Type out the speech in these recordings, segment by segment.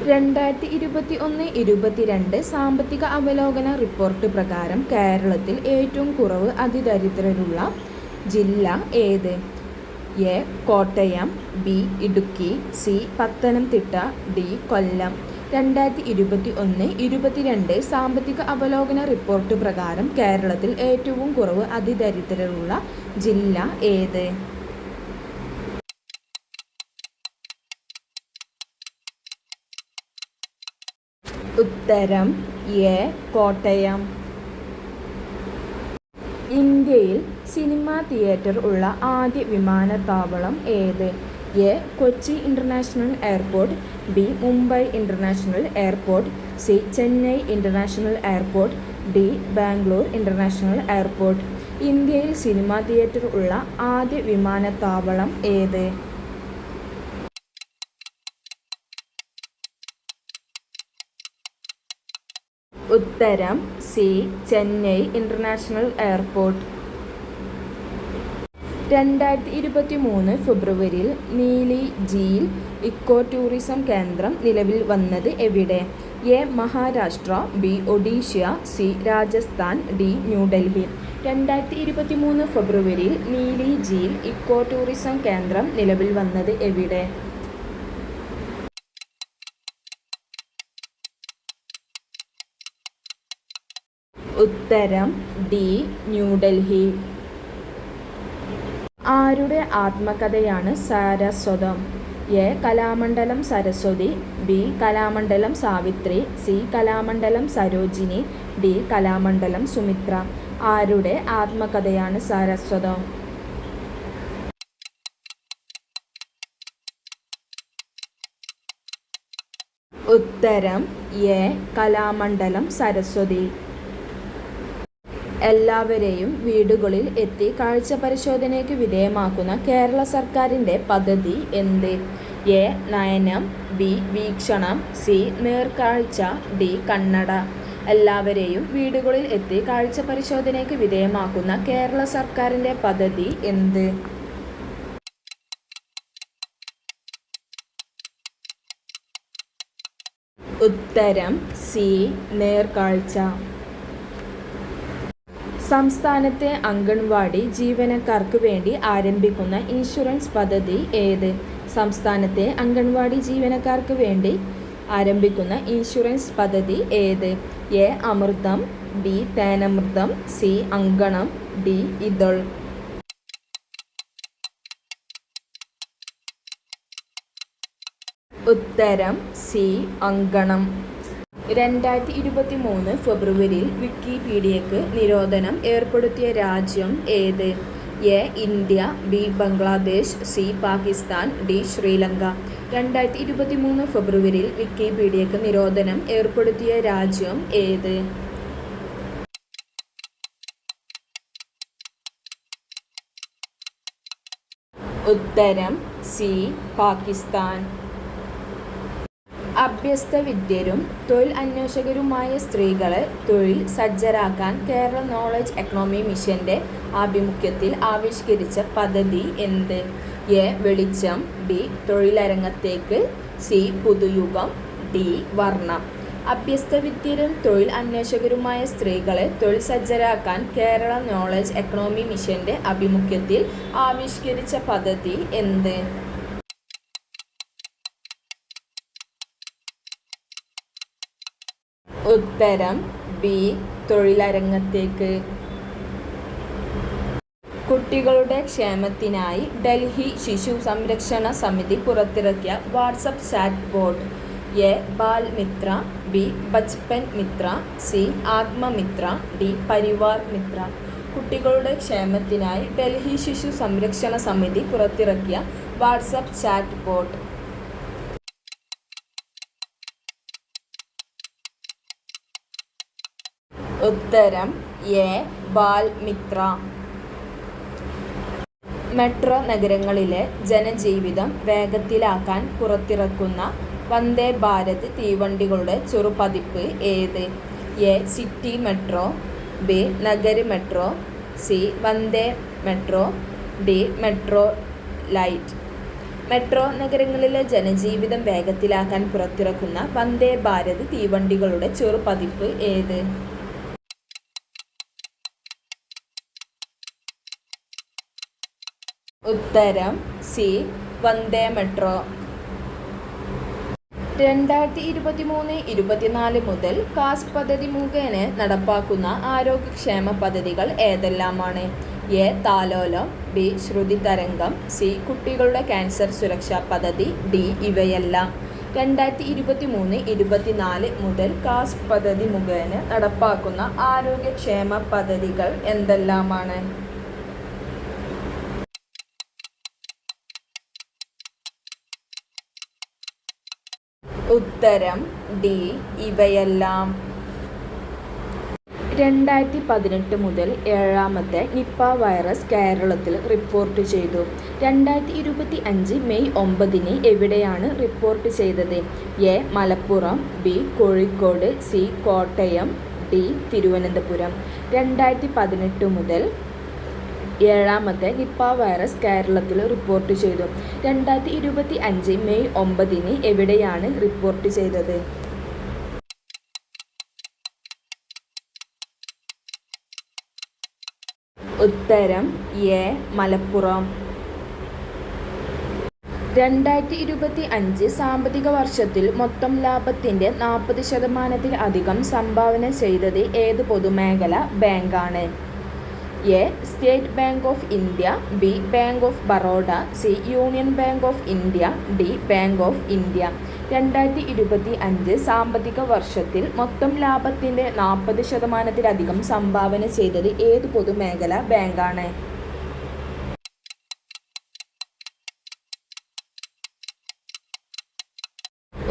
2021-22 സാമ്പത്തിക അവലോകന റിപ്പോർട്ട് പ്രകാരം കേരളത്തിൽ ഏറ്റവും കുറവ് അതിദരിദ്രരുള്ള ജില്ല ഏത്? A. Kottayam, B. Idukki, C. Pathanamthitta, D. Kollam. 2021-22 സാമ്പത്തിക അവലോകന റിപ്പോർട്ട് പ്രകാരം കേരളത്തിൽ ഏറ്റവും കുറവ് അതിദരിദ്രരുള്ള ജില്ല ഏത്? ഉത്തരം എ. കോട്ടയം. ഇന്ത്യയിൽ സിനിമാ തിയേറ്റർ ഉള്ള ആദ്യ വിമാനത്താവളം ഏത്? A. Kochi international airport, B. Mumbai international airport, C. Chennai international airport, D. Bangalore international airport. ഇന്ത്യയിൽ സിനിമാ തിയേറ്റർ ഉള്ള ആദ്യ വിമാനത്താവളം ഏത്? ഉത്തരം സി. Chennai international airport. 2023 ഫെബ്രുവരിയിൽ നീലി ഝീൽ ഇക്കോ ടൂറിസം കേന്ദ്രം നിലവിൽ വന്നത് എവിടെ? A. Maharashtra, B. Odisha, C. Rajasthan, D. New Delhi. 2023 ഫെബ്രുവരിയിൽ നീലി ഝീൽ ഇക്കോ ടൂറിസം കേന്ദ്രം നിലവിൽ വന്നത് എവിടെ? ഉത്തരം ഡി. ന്യൂഡൽഹി. ആരുടെ ആത്മകഥയാണ് Saraswatham? A. Kalamandalam Saraswathi, B. Kalamandalam Savithri, C. Kalamandalam Sarojini, D. Kalamandalam Sumithra. ആരുടെ ആത്മകഥയാണ് സാരസ്വതം? ഉത്തരം എ. കലാമണ്ഡലം സരസ്വതി. എല്ലാവരെയും വീടുകളിൽ എത്തി കാഴ്ച പരിശോധനയ്ക്ക് വിധേയമാക്കുന്ന കേരള സർക്കാരിൻ്റെ പദ്ധതി എന്ത്? എ. നയനം, ബി. വീക്ഷണം, സി. നേർക്കാഴ്ച, ഡി. കണ്ണട. എല്ലാവരെയും വീടുകളിൽ എത്തി കാഴ്ച പരിശോധനയ്ക്ക് വിധേയമാക്കുന്ന കേരള സർക്കാരിൻ്റെ പദ്ധതി എന്ത്? ഉത്തരം സി. നേർക്കാഴ്ച. സംസ്ഥാനത്തെ അംഗൻവാടി ജീവനക്കാർക്ക് വേണ്ടി ആരംഭിക്കുന്ന ഇൻഷുറൻസ് പദ്ധതി ഏത്? സംസ്ഥാനത്തെ അംഗൻവാടി ജീവനക്കാർക്ക് വേണ്ടി ആരംഭിക്കുന്ന ഇൻഷുറൻസ് പദ്ധതി ഏത്? A. Amritham, B. Thenamritham, C. Ankanam, D. Ithal. ഉത്തരം സി. അങ്കണം. 2023 ഫെബ്രുവരിയിൽ വിക്കിപീഡിയക്ക് നിരോധനം ഏർപ്പെടുത്തിയ രാജ്യം ഏത്? A. India, B. Bangladesh, C. Pakistan, D. Sri Lanka. 2023 ഫെബ്രുവരിയിൽ വിക്കിപീഡിയക്ക് നിരോധനം ഏർപ്പെടുത്തിയ രാജ്യം ഏത്? ഉത്തരം സി. പാകിസ്ഥാൻ. അഭ്യസ്തവിദ്യരും തൊഴിൽ അന്വേഷകരുമായ സ്ത്രീകളെ തൊഴിൽ സജ്ജരാക്കാൻ കേരള നോളജ് എക്കണോമി മിഷന്റെ ആഭിമുഖ്യത്തിൽ ആവിഷ്കരിച്ച പദ്ധതി എന്ത്? എ. വെളിച്ചം, ബി. തൊഴിലരങ്ങത്തേക്ക്, സി. പുതുയുഗം, ഡി. വർണ്ണം. അഭ്യസ്തവിദ്യരും തൊഴിൽ അന്വേഷകരുമായ സ്ത്രീകളെ തൊഴിൽ സജ്ജരാക്കാൻ കേരള നോളജ് എക്കണോമി മിഷന്റെ ആഭിമുഖ്യത്തിൽ ആവിഷ്കരിച്ച പദ്ധതി എന്ത്? ഉത്തരം ബി. തൊഴിലരങ്ങത്തേക്ക്. കുട്ടികളുടെ ക്ഷേമത്തിനായി ഡൽഹി ശിശു സംരക്ഷണ സമിതി പുറത്തിറക്കിയ WhatsApp chat bot. A. Bal Mitra, B. Bachpan Mitra, C. Athmamitra, D. Parivar Mitra. കുട്ടികളുടെ ക്ഷേമത്തിനായി ഡൽഹി ശിശു സംരക്ഷണ സമിതി പുറത്തിറക്കിയ വാട്സപ്പ് ചാറ്റ് ബോട്ട്. ഉത്തരം എ. ബാൽ മിത്ര. മെട്രോ നഗരങ്ങളിലെ ജനജീവിതം വേഗത്തിലാക്കാൻ പുറത്തിറക്കുന്ന വന്ദേ ഭാരത് തീവണ്ടികളുടെ ചെറുപതിപ്പ് ഏത്? A. City metro, B. Nagari metro, C. Vande metro, D. Metro light. Metro നഗരങ്ങളിലെ ജനജീവിതം വേഗത്തിലാക്കാൻ പുറത്തിറക്കുന്ന വന്ദേ ഭാരത് തീവണ്ടികളുടെ ചെറുപതിപ്പ് ഏത്? ഉത്തരം സി, വന്ദേ മെട്രോ. 2023-24 മുതൽ കാസ് പദ്ധതി മുഖേന നടപ്പാക്കുന്ന ആരോഗ്യക്ഷേമ പദ്ധതികൾ ഏതെല്ലാമാണ്? എ. താലോലം, ബി. ശ്രുതി തരംഗം, സി. കുട്ടികളുടെ ക്യാൻസർ സുരക്ഷാ പദ്ധതി, ഡി. ഇവയെല്ലാം. 2023-24 മുതൽ കാസ് പദ്ധതി മുഖേന നടപ്പാക്കുന്ന ആരോഗ്യക്ഷേമ പദ്ധതികൾ എന്തെല്ലാമാണ്? ഉത്തരം ഡി, ഇവയെല്ലാം. 2018 മുതൽ 7ാമത്തെ നിപ്പ വൈറസ് കേരളത്തിൽ റിപ്പോർട്ട് ചെയ്തു. 2025 മെയ് 9 എവിടെയാണ് റിപ്പോർട്ട് ചെയ്തത്? A. Malappuram, B. Kozhikode, C. Kottayam, D. Thiruvananthapuram. 2018 മുതൽ 7ാമത്തെ നിപ്പ വൈറസ് കേരളത്തിൽ റിപ്പോർട്ട് ചെയ്തു. 2025 മെയ് 9 എവിടെയാണ് റിപ്പോർട്ട് ചെയ്തത്? ഉത്തരം എ. മലപ്പുറം. 2025 സാമ്പത്തിക വർഷത്തിൽ മൊത്തം ലാഭത്തിന്റെ 40% സംഭാവന ചെയ്തത് ഏത് പൊതുമേഖലാ ബാങ്കാണ്? A. State Bank of India, B. Bank of Baroda, C. Union bank of India, D. Bank of India. 2025 സാമ്പത്തിക വർഷത്തിൽ മൊത്തം ലാഭത്തിന്റെ 40% സംഭാവന ചെയ്തത് ഏത് പൊതുമേഖലാ ബാങ്കാണ്?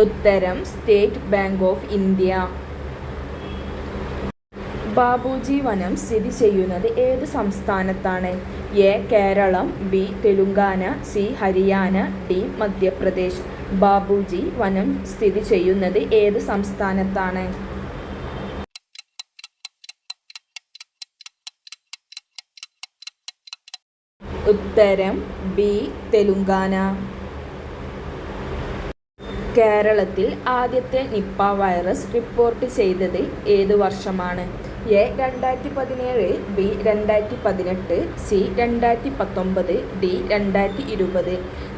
ഉത്തരം State Bank of India. Babuji വനം സ്ഥിതി ചെയ്യുന്നത് ഏത് സംസ്ഥാനത്താണ്? A. Keralam, B. Telangana, C. Haryana, D. Madhya Pradesh. Babuji വനം സ്ഥിതി ചെയ്യുന്നത് ഏത് സംസ്ഥാനത്താണ്? ഉത്തരം ബി. തെലുങ്കാന. കേരളത്തിൽ ആദ്യത്തെ നിപ്പ വൈറസ് റിപ്പോർട്ട് ചെയ്തത് ഏത് വർഷമാണ്? എ. 2017, ബി. 2018, സി. 2019, ഡി. 2020.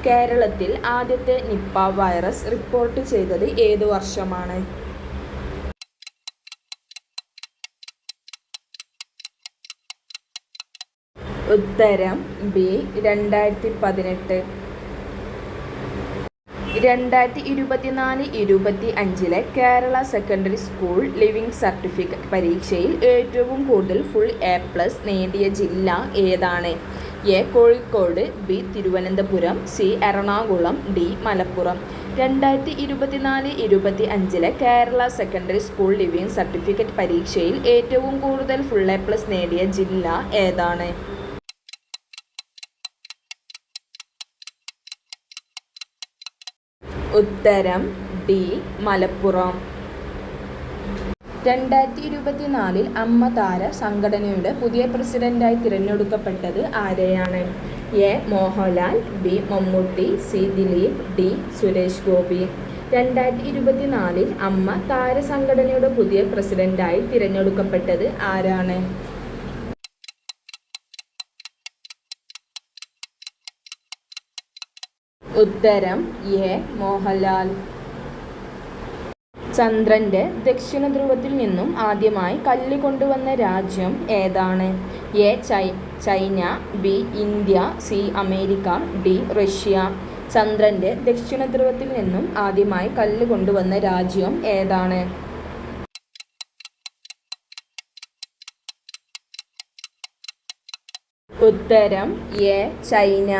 കേരളത്തിൽ ആദ്യത്തെ നിപ്പ വൈറസ് റിപ്പോർട്ട് ചെയ്തത് ഏത് വർഷമാണ്? ഉത്തരം B. 2018. 2024-25 Kerala secondary school living certificate പരീക്ഷയിൽ ഏറ്റവും കൂടുതൽ ഫുൾ എ+ നേടിയ ജില്ല ഏതാണ്? A. Kozhikode, B. Thiruvananthapuram, C. Ernakulam, D. Malappuram. 2024-25 Kerala secondary school living certificate പരീക്ഷയിൽ ഏറ്റവും കൂടുതൽ ഫുൾ എ+ നേടിയ ജില്ല ഏതാണ്? ഉത്തരം ഡി. മലപ്പുറം. 2024 അമ്മ താര സംഘടനയുടെ പുതിയ പ്രസിഡന്റായി തിരഞ്ഞെടുക്കപ്പെട്ടത് ആരെയാണ്? A. Mohanlal, B. Mammootty, C. Dileep, D. Suresh Gopi. 2024 AMMA താര സംഘടനയുടെ പുതിയ പ്രസിഡന്റായി തിരഞ്ഞെടുക്കപ്പെട്ടത് ആരാണ്? ഉത്തരം എ. മോഹൻലാൽ. ചന്ദ്രന്റെ ദക്ഷിണ ധ്രുവത്തിൽ നിന്നും ആദ്യമായി കല്ല് കൊണ്ടുവന്ന രാജ്യം ഏതാണ്? A. China, B. India, C. America, D. Russia. ചന്ദ്രന്റെ ദക്ഷിണ ധ്രുവത്തിൽ നിന്നും ആദ്യമായി കല്ല് കൊണ്ടുവന്ന രാജ്യം ഏതാണ്? ഉത്തരം എ. ചൈന.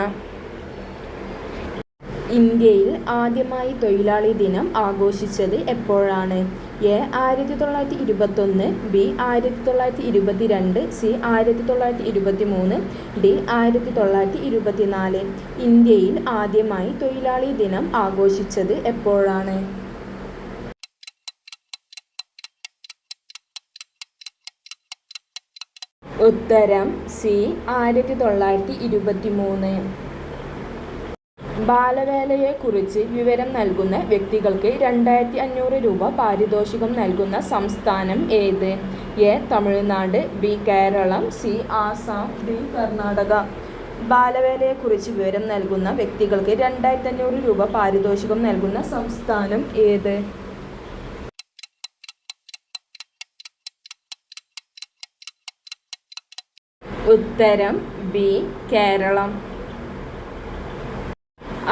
ഇന്ത്യയിൽ ആദ്യമായി തൊഴിലാളി ദിനം ആഘോഷിച്ചത് എപ്പോഴാണ്? എ. 1921, ബി. 1922, സി. 1923, ഡി. 1924. ഇന്ത്യയിൽ ആദ്യമായി തൊഴിലാളി ദിനം ആഘോഷിച്ചത് എപ്പോഴാണ്? ഉത്തരം സി. 1923. ബാലവേലയെക്കുറിച്ച് വിവരം നൽകുന്ന വ്യക്തികൾക്ക് 2500 രൂപ പാരിതോഷികം നൽകുന്ന സംസ്ഥാനം ഏത്? A. Tamil Nadu, B. Keralam, C. Assam, D. Karnataka. ബാലവേലയെക്കുറിച്ച് വിവരം നൽകുന്ന വ്യക്തികൾക്ക് 2500 രൂപ പാരിതോഷികം നൽകുന്ന സംസ്ഥാനം ഏത്? ഉത്തരം ബി. കേരളം.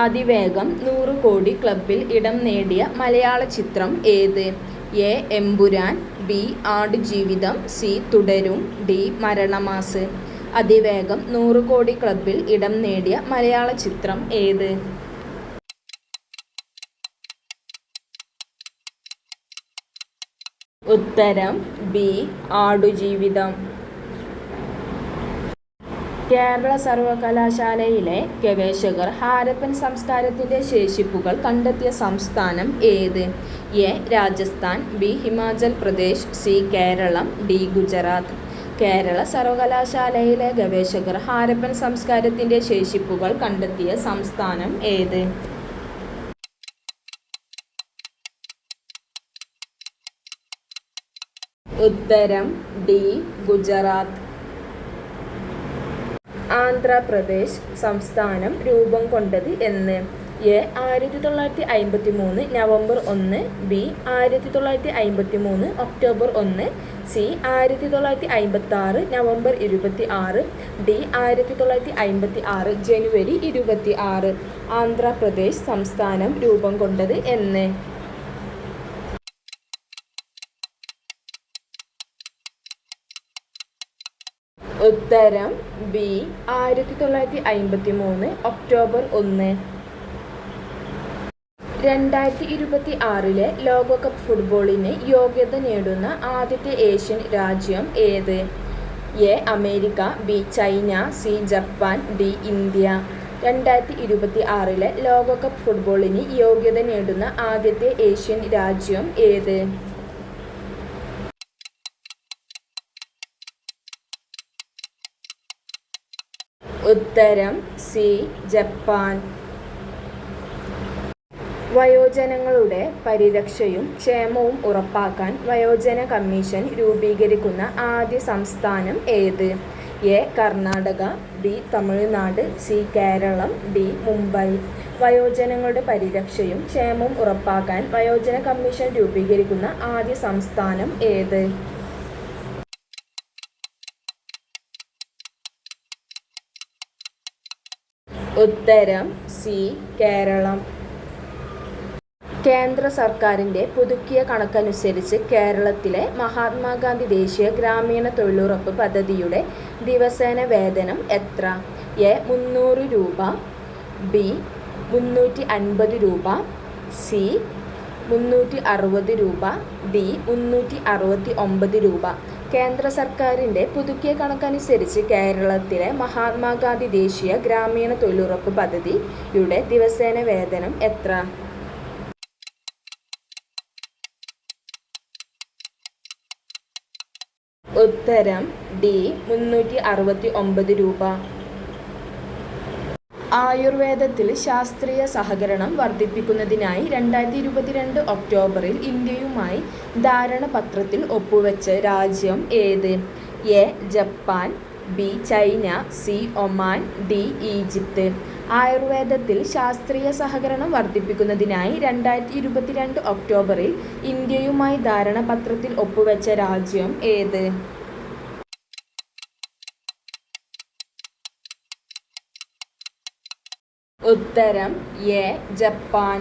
അതിവേഗം 100 കോടി ക്ലബ്ബിൽ ഇടം നേടിയ മലയാള ചിത്രം ഏത്? A. Empuraan, B. Aadujeevitham, C. തുടരും, ഡി. മരണമാസ്. അതിവേഗം 100 കോടി ക്ലബ്ബിൽ ഇടം നേടിയ മലയാള ചിത്രം ഏത്? ഉത്തരം ബി. ആടുജീവിതം. കേരള സർവകലാശാലയിലെ ഗവേഷകർ ഹാരപ്പൻ സംസ്കാരത്തിൻ്റെ ശേഷിപ്പുകൾ കണ്ടെത്തിയ സംസ്ഥാനം ഏത്? A. Rajasthan, B. Himachal Pradesh, C. Keralam, D. Gujarat. Kerala സർവകലാശാലയിലെ ഗവേഷകർ ഹാരപ്പൻ സംസ്കാരത്തിൻ്റെ ശേഷിപ്പുകൾ കണ്ടെത്തിയ സംസ്ഥാനം ഏത്? ഉത്തരം ഡി. ഗുജറാത്ത്. ആന്ധ്രാപ്രദേശ് സംസ്ഥാനം രൂപം കൊണ്ടത് എന്ന്? A. 1953 November 1, B. 1953 October 1, C. 1956 November 26, D. 1956 ജനുവരി 26. ആന്ധ്രാപ്രദേശ് സംസ്ഥാനം രൂപം കൊണ്ടത് എന്ന്? ഉത്തരം ബി. 1953 ഒക്ടോബർ 1. 2026 ലോകകപ്പ് ഫുട്ബോളിന് യോഗ്യത നേടുന്ന ആദ്യത്തെ ഏഷ്യൻ രാജ്യം ഏത്? A. America, B. China, C. Japan, D. India. 2026 ലോകകപ്പ് ഫുട്ബോളിന് യോഗ്യത നേടുന്ന ആദ്യത്തെ ഏഷ്യൻ രാജ്യം ഏത്? ഉത്തരം സി. ജപ്പാൻ. വയോജനങ്ങളുടെ പരിരക്ഷയും ക്ഷേമവും ഉറപ്പാക്കാൻ വയോജന കമ്മീഷൻ രൂപീകരിക്കുന്ന ആദ്യ സംസ്ഥാനം ഏത്? A. Karnataka, B. Tamil Nadu, C. Keralam, D. Mumbai. വയോജനങ്ങളുടെ പരിരക്ഷയും ക്ഷേമവും ഉറപ്പാക്കാൻ വയോജന കമ്മീഷൻ രൂപീകരിക്കുന്ന ആദ്യ സംസ്ഥാനം ഏത്? ഉത്തരം സി. കേരളം. കേന്ദ്ര സർക്കാരിൻ്റെ പുതുക്കിയ കണക്കനുസരിച്ച് കേരളത്തിലെ മഹാത്മാഗാന്ധി ദേശീയ ഗ്രാമീണ തൊഴിലുറപ്പ് പദ്ധതിയുടെ ദിവസേന വേതനം എത്ര? എ. 300 രൂപ, ബി. 350 രൂപ, സി. 360 രൂപ, ഡി. 369 രൂപ. കേന്ദ്ര സർക്കാരിൻ്റെ പുതുക്കിയ കണക്കനുസരിച്ച് കേരളത്തിലെ മഹാത്മാഗാന്ധി ദേശീയ ഗ്രാമീണ തൊഴിലുറപ്പ് പദ്ധതിയുടെ ദിവസേന വേതനം എത്ര? ഉത്തരം ഡി. 369 രൂപ. ആയുർവേദത്തിൽ ശാസ്ത്രീയ സഹകരണം വർദ്ധിപ്പിക്കുന്നതിനായി 2022 ഒക്ടോബറിൽ ഇന്ത്യയുമായി ധാരണാപത്രത്തിൽ ഒപ്പുവെച്ച രാജ്യം ഏത്? A. Japan, B. China, C. Oman, D. Egypt. ആയുർവേദത്തിൽ ശാസ്ത്രീയ സഹകരണം വർദ്ധിപ്പിക്കുന്നതിനായി 2022 ഒക്ടോബറിൽ ഇന്ത്യയുമായി ധാരണാപത്രത്തിൽ ഒപ്പുവെച്ച രാജ്യം ഏത്? ഉത്തരം എ. ജപ്പാൻ.